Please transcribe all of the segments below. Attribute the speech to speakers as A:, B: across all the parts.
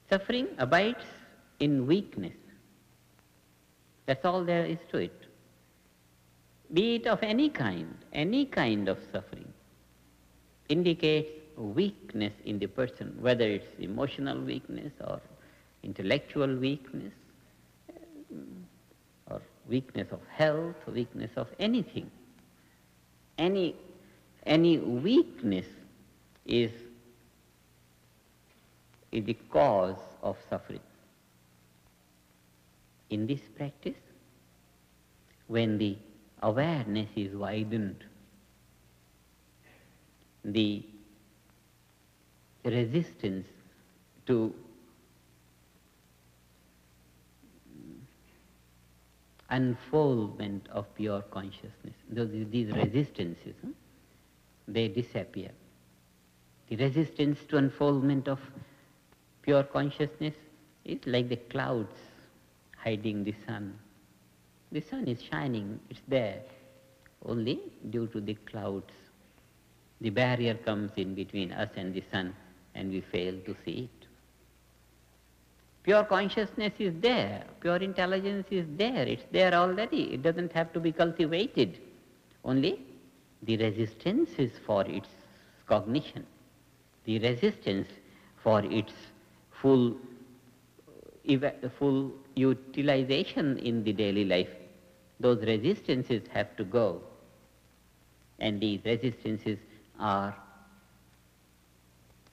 A: Suffering abides in weakness. That's all there is to it. Be it of any kind of suffering, indicates weakness in the person, whether it's emotional weakness or intellectual weakness, or weakness of health, weakness of anything. Any weakness is the cause of suffering. In this practice, when the awareness is widened, the resistance to unfoldment of pure consciousness, these resistances, they disappear. The resistance to unfoldment of pure consciousness is like the clouds hiding the sun. The sun is shining, it's there. Only due to the clouds, the barrier comes in between us and the sun, and we fail to see it. Pure consciousness is there, pure intelligence is there, it's there already. It doesn't have to be cultivated. Only the resistance is for its cognition, the resistance for its full utilization in the daily life. Those resistances have to go, and these resistances are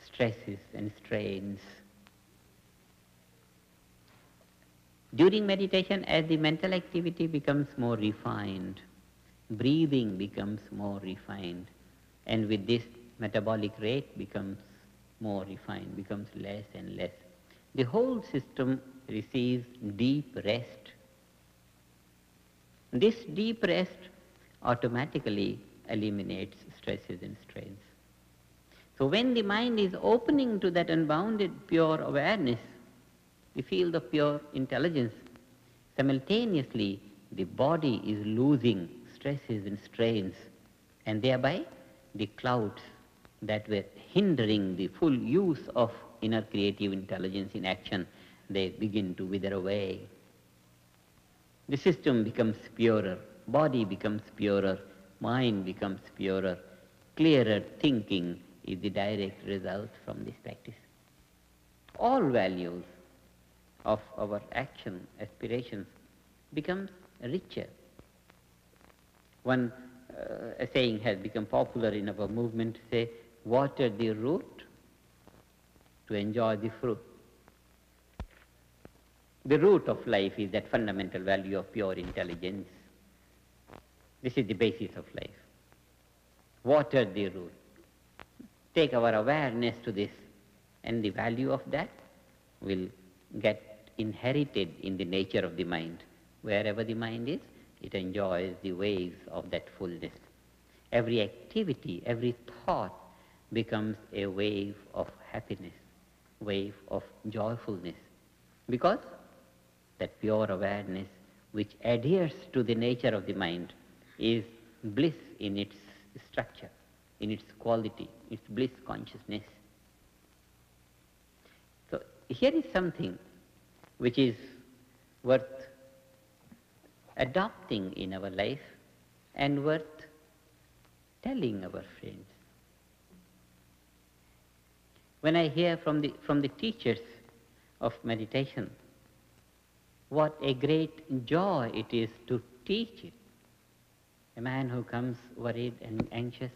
A: stresses and strains. During meditation, as the mental activity becomes more refined, breathing becomes more refined, and with this metabolic rate becomes more refined, becomes less and less. The whole system receives deep rest. This deep rest automatically eliminates stresses and strains. So when the mind is opening to that unbounded pure awareness, the field of pure intelligence, simultaneously the body is losing stresses and strains, and thereby the clouds that were hindering the full use of inner creative intelligence in action, they begin to wither away. The system becomes purer, body becomes purer, mind becomes purer. Clearer thinking is the direct result from this practice. All values of our action, aspirations, becomes richer. One a saying has become popular in our movement, say, water the root to enjoy the fruit. The root of life is that fundamental value of pure intelligence. This is the basis of life. Water the root. Take our awareness to this, and the value of that will get inherited in the nature of the mind. Wherever the mind is, it enjoys the waves of that fullness. Every activity, every thought becomes a wave of happiness, wave of joyfulness, because that pure awareness which adheres to the nature of the mind is bliss in its structure, in its quality, its bliss consciousness. So here is something which is worth adopting in our life and worth telling our friends. When I hear from the teachers of meditation, what a great joy it is to teach it. A man who comes worried and anxious,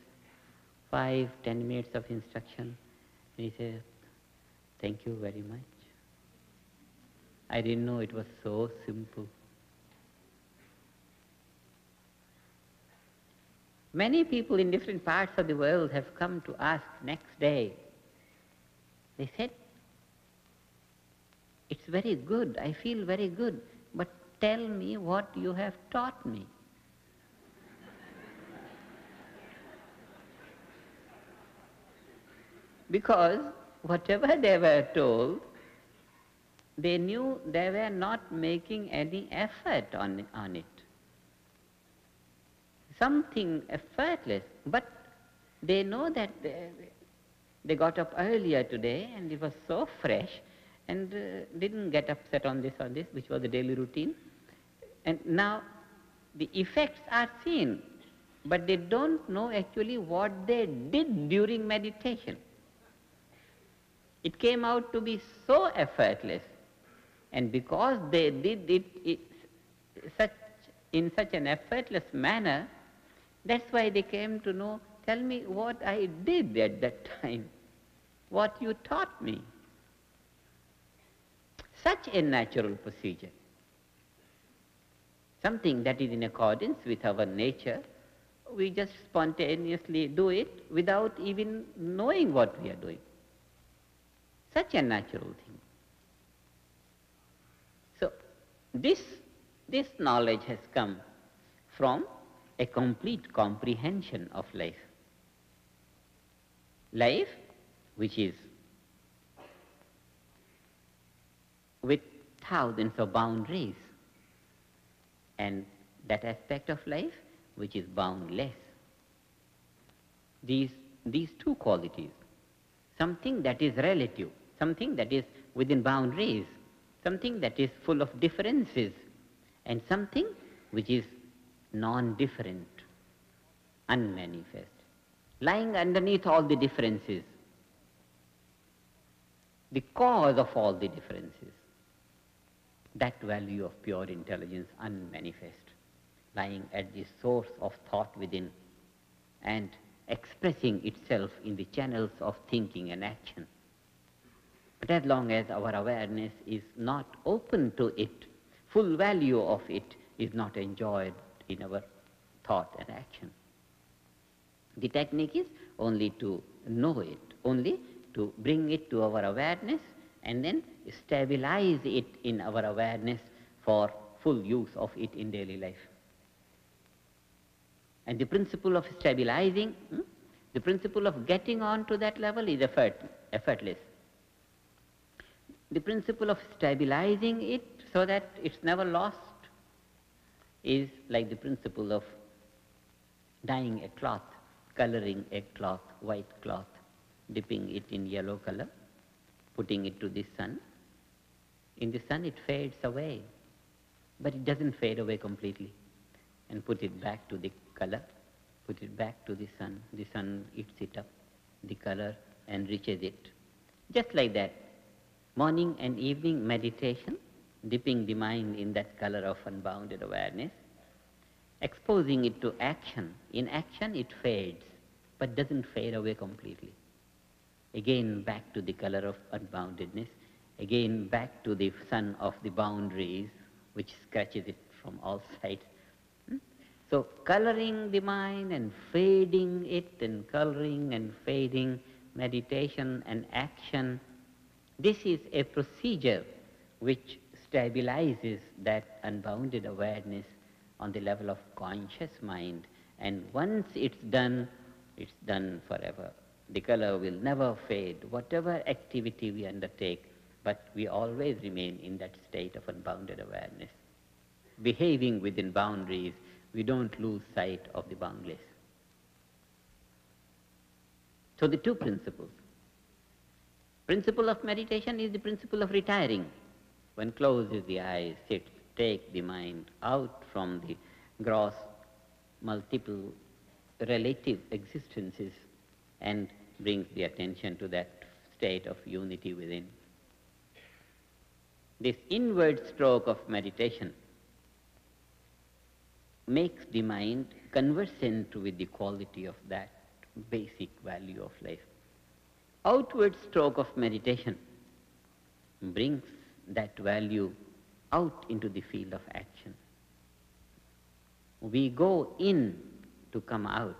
A: 5-10 minutes of instruction, and he says, "Thank you very much. I didn't know it was so simple." Many people in different parts of the world have come to ask next day. They said, "It's very good, I feel very good, but tell me what you have taught me." Because whatever they were told, they knew they were not making any effort on it. Something effortless, but they know that they got up earlier today and it was so fresh, and didn't get upset on this or this, which was the daily routine. And now the effects are seen, but they don't know actually what they did during meditation. It came out to be so effortless, and because they did it in such an effortless manner, that's why they came to know, tell me what I did at that time, what you taught me. Such a natural procedure, something that is in accordance with our nature. We just spontaneously do it without even knowing what we are doing. Such a natural thing. So this knowledge has come from a complete comprehension of life. Life, which is with thousands of boundaries, and that aspect of life which is boundless. These two qualities, something that is relative, something that is within boundaries, something that is full of differences, and something which is non-different, unmanifest, lying underneath all the differences, the cause of all the differences, that value of pure intelligence, unmanifest, lying at the source of thought within and expressing itself in the channels of thinking and action. But as long as our awareness is not open to it, full value of it is not enjoyed in our thought and action. The technique is only to know it, only to bring it to our awareness and then stabilize it in our awareness for full use of it in daily life. And the principle of stabilizing, the principle of getting on to that level is effortless. The principle of stabilizing it so that it's never lost is like the principle of dyeing a cloth, coloring a cloth, white cloth, dipping it in yellow color, putting it to the sun. In the sun it fades away, but it doesn't fade away completely. And put it back to the color, put it back to the sun eats it up, the color enriches it. Just like that, morning and evening meditation, dipping the mind in that color of unbounded awareness, exposing it to action. In action it fades, but doesn't fade away completely. Again back to the color of unboundedness, again back to the sun of the boundaries, which scratches it from all sides. So coloring the mind and fading it and coloring and fading, meditation and action, this is a procedure which stabilizes that unbounded awareness on the level of conscious mind. And once it's done forever. The color will never fade, whatever activity we undertake, but we always remain in that state of unbounded awareness. Behaving within boundaries, we don't lose sight of the boundless. So the two principles. Principle of meditation is the principle of retiring. One closes the eyes, sits, takes the mind out from the gross, multiple, relative existences and brings the attention to that state of unity within. This inward stroke of meditation makes the mind conversant with the quality of that basic value of life. Outward stroke of meditation brings that value out into the field of action. We go in to come out.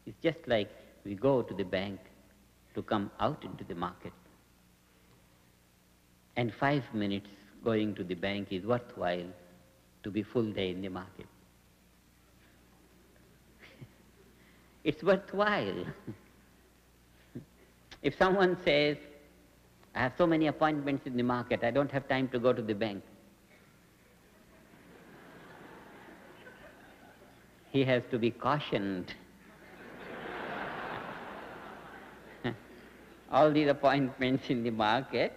A: It's just like we go to the bank to come out into the market. And 5 minutes going to the bank is worthwhile to be full day in the market. It's worthwhile. If someone says, I have so many appointments in the market, I don't have time to go to the bank, he has to be cautioned. All these appointments in the market,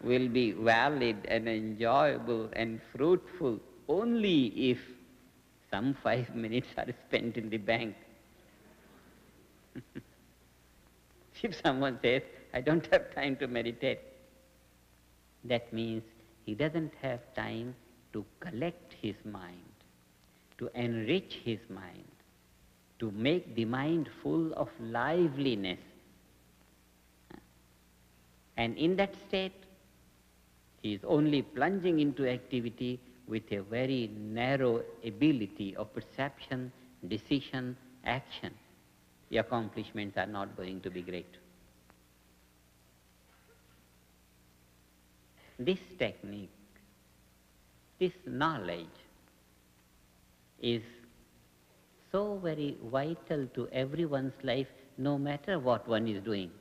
A: will be valid and enjoyable and fruitful only if some 5 minutes are spent in the bank. If someone says, I don't have time to meditate, that means he doesn't have time to collect his mind, to enrich his mind, to make the mind full of liveliness. And in that state, he is only plunging into activity with a very narrow ability of perception, decision, action. The accomplishments are not going to be great. This technique, this knowledge is so very vital to everyone's life, no matter what one is doing.